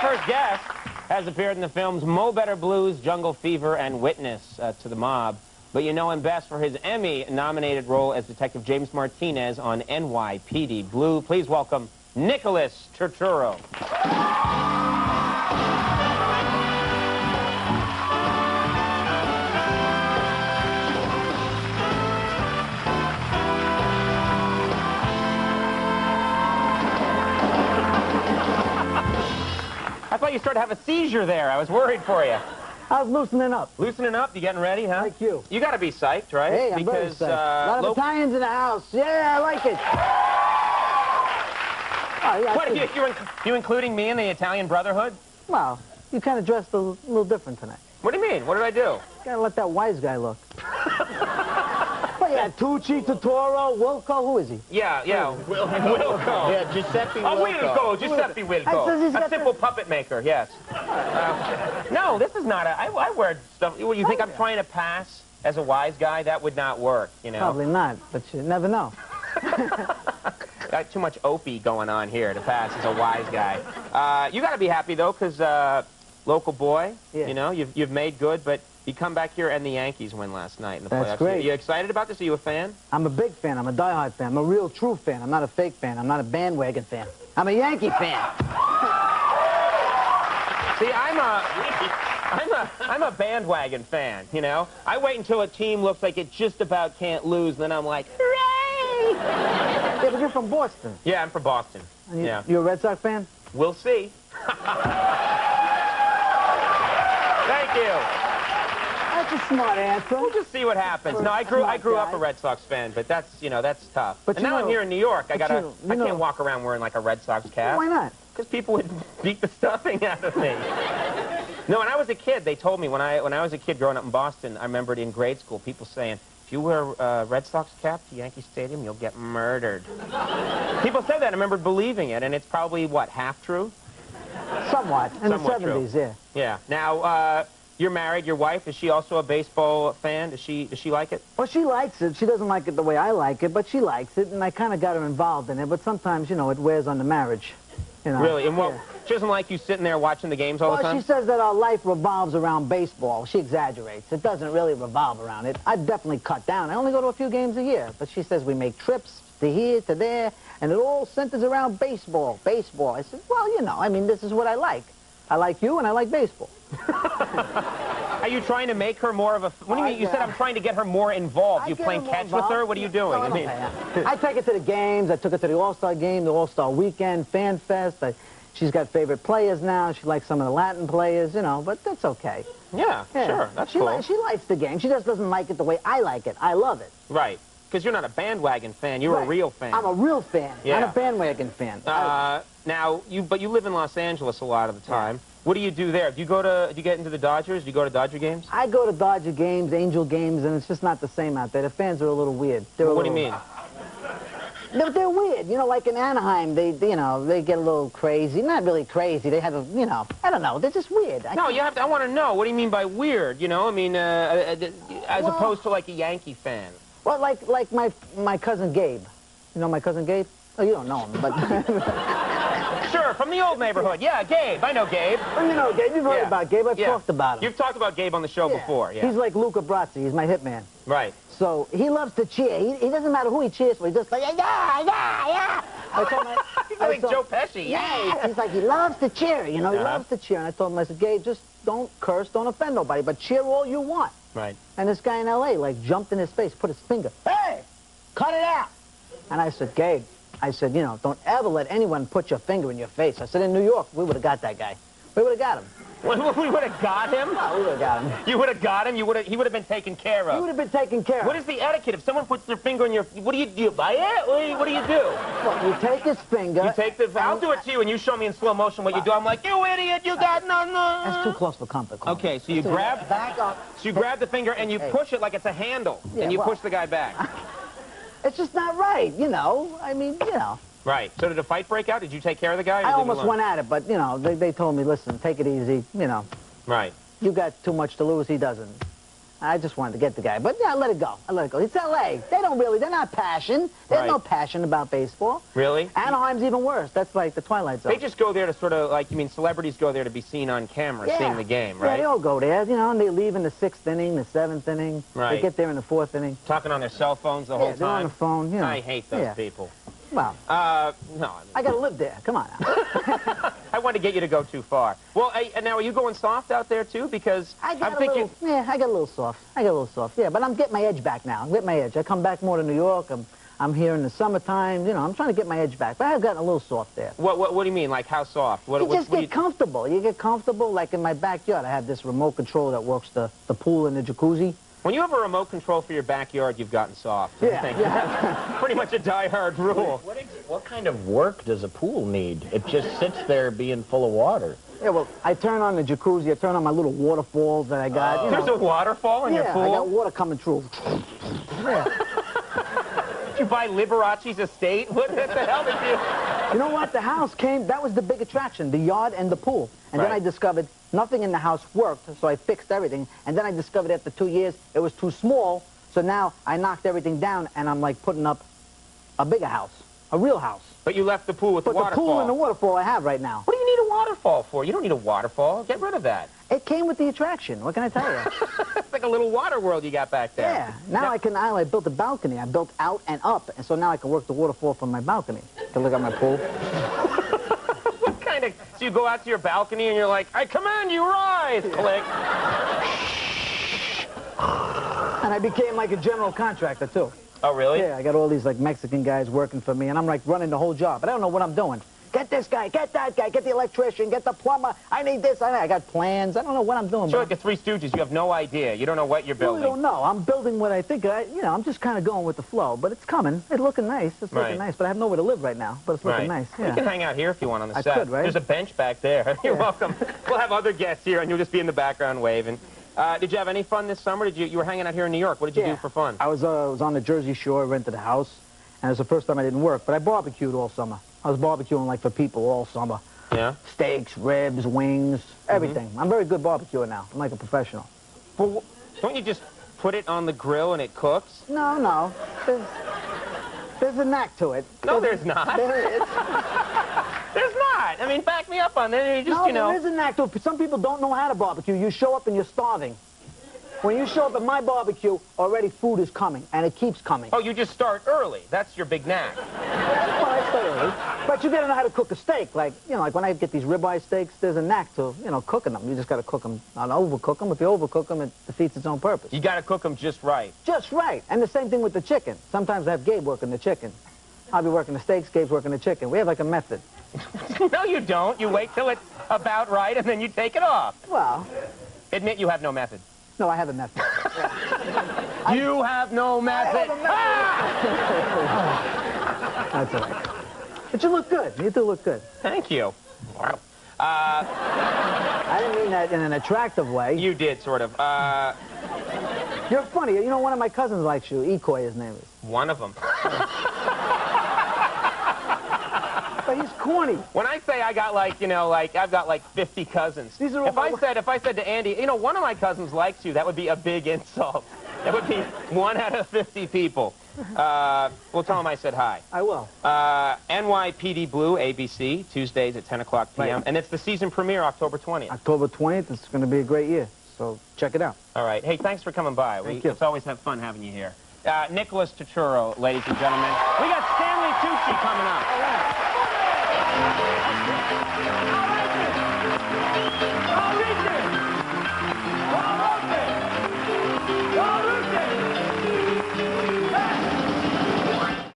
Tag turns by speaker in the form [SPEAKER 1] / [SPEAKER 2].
[SPEAKER 1] first guest has appeared in the films Mo Better Blues, Jungle Fever, and Witness to the Mob. But you know him best for his Emmy-nominated role as Detective James Martinez on NYPD Blue. Please welcome Nicholas Turturro. I thought you started to have a seizure there. I was worried for you.
[SPEAKER 2] I was loosening up.
[SPEAKER 1] Loosening up? You getting ready, huh?
[SPEAKER 2] Like you.
[SPEAKER 1] You got to be psyched, right?
[SPEAKER 2] Hey, I'm very psyched. A lot of Italians in the house. Yeah, I like it. Oh, yeah,
[SPEAKER 1] what, you including me in the Italian Brotherhood?
[SPEAKER 2] Well, you kind of dressed a little different tonight.
[SPEAKER 1] What do you mean? What did I do?
[SPEAKER 2] You gotta let that wise guy look. Well, yeah, Tucci, Turturro, Wilco, who is he?
[SPEAKER 1] Yeah, Wilco.
[SPEAKER 3] Yeah, Giuseppe Wilco.
[SPEAKER 1] Oh, Giuseppe Wilco. A simple puppet maker, yes. No, this is not a... I wear stuff... You think I'm trying to pass as a wise guy? That would not work, you know?
[SPEAKER 2] Probably not, but you never know.
[SPEAKER 1] Got too much Opie going on here to pass as a wise guy. You got to be happy, though, because local boy, you know, you've made good, but... You come back here and the Yankees win last night in the playoffs.
[SPEAKER 2] That's great.
[SPEAKER 1] Are you excited about this? Are you a fan?
[SPEAKER 2] I'm a big fan. I'm a diehard fan. I'm a real, true fan. I'm not a fake fan. I'm not a bandwagon fan. I'm a Yankee fan.
[SPEAKER 1] See, I'm a bandwagon fan, you know? I wait until a team looks like it just about can't lose, and then I'm like, hooray!
[SPEAKER 2] Yeah, but you're from Boston.
[SPEAKER 1] Yeah, I'm from Boston. Yeah.
[SPEAKER 2] You're a Red Sox fan?
[SPEAKER 1] We'll see. Thank you.
[SPEAKER 2] That's a smart answer.
[SPEAKER 1] We'll just see what happens. No, I grew up a Red Sox fan, but that's, you know, that's tough. But now I'm here in New York. I can't walk around wearing like a Red Sox cap.
[SPEAKER 2] Why not?
[SPEAKER 1] Because people would beat the stuffing out of me. No, when I was a kid, they told me when I was a kid growing up in Boston, I remembered in grade school people saying, if you wear a Red Sox cap to Yankee Stadium, you'll get murdered. People said that. I remember believing it, and it's probably what, half true?
[SPEAKER 2] Somewhat. In the 70s,
[SPEAKER 1] true. Yeah. Now. You're married. Your wife, is she also a baseball fan? Does she like it?
[SPEAKER 2] Well, she likes it. She doesn't like it the way I like it, but she likes it, and I kind of got her involved in it. But sometimes, you know, it wears on the marriage. You know.
[SPEAKER 1] Really? And what? Yeah. She doesn't like you sitting there watching the games all the time?
[SPEAKER 2] Well, she says that our life revolves around baseball. She exaggerates. It doesn't really revolve around it. I definitely cut down. I only go to a few games a year. But she says we make trips to here, to there, and it all centers around baseball. Baseball. I said, well, you know, I mean, this is what I like. I like you, and I like baseball.
[SPEAKER 1] Are you trying to make her more of a... What do you mean? You said I'm trying to get her more involved. You playing catch with her? What are you doing?
[SPEAKER 2] No, I take her to the games. I took her to the All-Star game, the All-Star weekend, Fan Fest. She's got favorite players now. She likes some of the Latin players, you know, but that's okay.
[SPEAKER 1] Yeah. Sure. That's cool.
[SPEAKER 2] She likes the game. She just doesn't like it the way I like it. I love it.
[SPEAKER 1] Right. Because you're not a bandwagon fan. You're a real fan.
[SPEAKER 2] I'm a real fan.
[SPEAKER 1] Yeah.
[SPEAKER 2] Not a bandwagon fan.
[SPEAKER 1] Now, but you live in Los Angeles a lot of the time. Yeah. What do you do there? Do you get into the Dodgers? Do you go to Dodger games?
[SPEAKER 2] I go to Dodger games, Angel games, and it's just not the same out there. The fans are a little weird.
[SPEAKER 1] What do you mean?
[SPEAKER 2] They're weird. You know, like in Anaheim, they get a little crazy. Not really crazy. They have a, you know, I don't know. They're just weird.
[SPEAKER 1] I want to know. What do you mean by weird? You know, I mean, as opposed to like a Yankee fan.
[SPEAKER 2] Well, like my cousin Gabe. You know my cousin Gabe? Oh, you don't know him, but...
[SPEAKER 1] Sure, from the old neighborhood. Yeah, Gabe. I know Gabe.
[SPEAKER 2] Oh, you know Gabe. You've heard about Gabe. I've talked about him.
[SPEAKER 1] You've talked about Gabe on the show before, yeah.
[SPEAKER 2] He's like Luca Brasi. He's my hitman.
[SPEAKER 1] Right.
[SPEAKER 2] So he loves to cheer. He doesn't matter who he cheers for. He's just like, yeah.
[SPEAKER 1] He's like Joe Pesci.
[SPEAKER 2] Yeah. He's like, he loves to cheer, you know. He loves to cheer. And I told him, I said, Gabe, just don't curse, don't offend nobody, but cheer all you want.
[SPEAKER 1] Right.
[SPEAKER 2] And this guy in L.A., like, jumped in his face, put his finger, hey, cut it out. And I said, Gabe, I said, you know, don't ever let anyone put your finger in your face. I said, in New York, we would have got that guy. We would have got him.
[SPEAKER 1] We would have got him?
[SPEAKER 2] No, we would have got him.
[SPEAKER 1] You would have got him? He would have been taken care of.
[SPEAKER 2] He would have been taken care of.
[SPEAKER 1] What is the etiquette? If someone puts their finger in your... What do you do? Buy it? What do you do?
[SPEAKER 2] Well, you take his finger...
[SPEAKER 1] You take the... I'll do it to you, and you show me in slow motion what you do. I'm like, you idiot, you got no...
[SPEAKER 2] That's too close for comfort.
[SPEAKER 1] Okay, so you grab...
[SPEAKER 2] Back up.
[SPEAKER 1] So you grab the finger, and you push it like it's a handle, and you push the guy back.
[SPEAKER 2] It's just not right, you know. I mean, you know.
[SPEAKER 1] Right. So did a fight break out? Did you take care of the guy? Or
[SPEAKER 2] I almost went at it, but, you know, they told me, listen, take it easy, you know.
[SPEAKER 1] Right.
[SPEAKER 2] You got too much to lose, he doesn't. I just wanted to get the guy. But yeah, I let it go. I let it go. It's L.A. They're not passion. There's no passion about baseball.
[SPEAKER 1] Really?
[SPEAKER 2] Anaheim's even worse. That's like the Twilight Zone.
[SPEAKER 1] They just go there to sort of, like, you mean celebrities go there to be seen on camera seeing the game, right?
[SPEAKER 2] Yeah, they all go there, you know, and they leave in the 6th inning, the 7th inning.
[SPEAKER 1] Right.
[SPEAKER 2] They get there in the 4th inning.
[SPEAKER 1] Talking on their cell phones the whole time?
[SPEAKER 2] They're on the phone, you know.
[SPEAKER 1] I hate those people.
[SPEAKER 2] Well,
[SPEAKER 1] no.
[SPEAKER 2] I got to live there. Come on now.
[SPEAKER 1] I wanted to get you to go too far. Well, now, are you going soft out there, too? Because
[SPEAKER 2] I got a little soft. Yeah, but I'm getting my edge back now. I'm getting my edge. I come back more to New York. I'm here in the summertime. You know, I'm trying to get my edge back. But I've gotten a little soft there.
[SPEAKER 1] What do you mean? Like, how soft?
[SPEAKER 2] You just get comfortable. You get comfortable. Like in my backyard, I have this remote control that works the pool and the jacuzzi.
[SPEAKER 1] When you have a remote control for your backyard, you've gotten soft.
[SPEAKER 2] Yeah.
[SPEAKER 1] That's pretty much a die-hard rule.
[SPEAKER 3] What kind of work does a pool need? It just sits there being full of water.
[SPEAKER 2] Yeah, well, I turn on the jacuzzi. I turn on my little waterfalls that I got. You know.
[SPEAKER 1] There's a waterfall in your pool?
[SPEAKER 2] Yeah, I got water coming through.
[SPEAKER 1] Did you buy Liberace's estate? What the hell did you...
[SPEAKER 2] You know what? The house that was the big attraction, the yard and the pool. And then I discovered nothing in the house worked, so I fixed everything. And then I discovered after 2 years it was too small, so now I knocked everything down and I'm like putting up a bigger house, a real house.
[SPEAKER 1] But you left the pool with the waterfall.
[SPEAKER 2] But the pool and the waterfall I have right now.
[SPEAKER 1] What do you need a waterfall for? You don't need a waterfall. Get rid of that.
[SPEAKER 2] It came with the attraction. What can I tell you?
[SPEAKER 1] It's like a little water world you got back there.
[SPEAKER 2] Yeah. Now I built a balcony. I built out and up, and so now I can work the waterfall from my balcony. I can look at my pool.
[SPEAKER 1] What kind of... So you go out to your balcony and you're like, I command you rise! Click.
[SPEAKER 2] And I became like a general contractor, too.
[SPEAKER 1] Oh, really?
[SPEAKER 2] Yeah, I got all these, like, Mexican guys working for me, and I'm, like, running the whole job. But I don't know what I'm doing. Get this guy, get that guy, get the electrician, get the plumber. I need this, I got plans. I don't know what I'm doing.
[SPEAKER 1] So like the Three Stooges, you have no idea. You don't know what you're building.
[SPEAKER 2] I really don't know. I'm building what I think. You know, I'm just kind of going with the flow. But it's coming. It's looking nice. It's looking nice. But I have nowhere to live right now. But it's looking nice. Yeah.
[SPEAKER 1] You can hang out here if you want on the set.
[SPEAKER 2] I could, right?
[SPEAKER 1] There's a bench back there. You're welcome. We'll have other guests here, and you'll just be in the background waving. Did you have any fun this summer? You were hanging out here in New York. What did you do for fun?
[SPEAKER 2] I was on the Jersey Shore, rented a house, and it was the first time I didn't work. But I barbecued all summer. I was barbecuing like for people all summer.
[SPEAKER 1] Yeah?
[SPEAKER 2] Steaks, ribs, wings, everything. I'm very good barbecuing now. I'm like a professional.
[SPEAKER 1] Well, don't you just put it on the grill and it cooks?
[SPEAKER 2] No. There's a knack to it.
[SPEAKER 1] No, there's not.
[SPEAKER 2] There is.
[SPEAKER 1] There's not. I mean, back me up on that.
[SPEAKER 2] There is a knack to it. Some people don't know how to barbecue. You show up and you're starving. When you show up at my barbecue, already food is coming, and it keeps coming.
[SPEAKER 1] Oh, you just start early. That's your big knack.
[SPEAKER 2] Well, I start early. But you gotta know how to cook a steak. Like, you know, like when I get these ribeye steaks, there's a knack to, you know, cooking them. You just gotta cook them, not overcook them. If you overcook them, it defeats its own purpose.
[SPEAKER 1] You gotta cook them just right.
[SPEAKER 2] Just right. And the same thing with the chicken. Sometimes I have Gabe working the chicken. I'll be working the steaks, Gabe's working the chicken. We have like a method.
[SPEAKER 1] No, you don't. You wait till it's about right, and then you take it off.
[SPEAKER 2] Well...
[SPEAKER 1] Admit you have no method.
[SPEAKER 2] No, I have a method.
[SPEAKER 1] You have no method.
[SPEAKER 2] That's all right. But you look good. You do look good.
[SPEAKER 1] Thank you.
[SPEAKER 2] I didn't mean that in an attractive way.
[SPEAKER 1] You did, sort of.
[SPEAKER 2] You're funny. You know, one of my cousins likes you. Ecoy, his name is.
[SPEAKER 1] One of them.
[SPEAKER 2] But he's corny.
[SPEAKER 1] When I say I got like, you know, like I've got like 50 cousins.
[SPEAKER 2] These are all
[SPEAKER 1] if I said to Andy, you know, one of my cousins likes you, that would be a big insult. That would be 1 out of 50 people. We'll tell him I said hi.
[SPEAKER 2] I will.
[SPEAKER 1] NYPD Blue, ABC, Tuesdays at 10 o'clock p.m.
[SPEAKER 2] Right.
[SPEAKER 1] And it's the season premiere October 20th.
[SPEAKER 2] October 20th. It's going to be a great year. So check it out.
[SPEAKER 1] All right. Hey, thanks for coming by.
[SPEAKER 2] Thank you.
[SPEAKER 1] It's always have fun having you here. Nicholas Turturro, ladies and gentlemen. We got Stanley Tucci coming up.
[SPEAKER 2] All right.
[SPEAKER 1] Oh,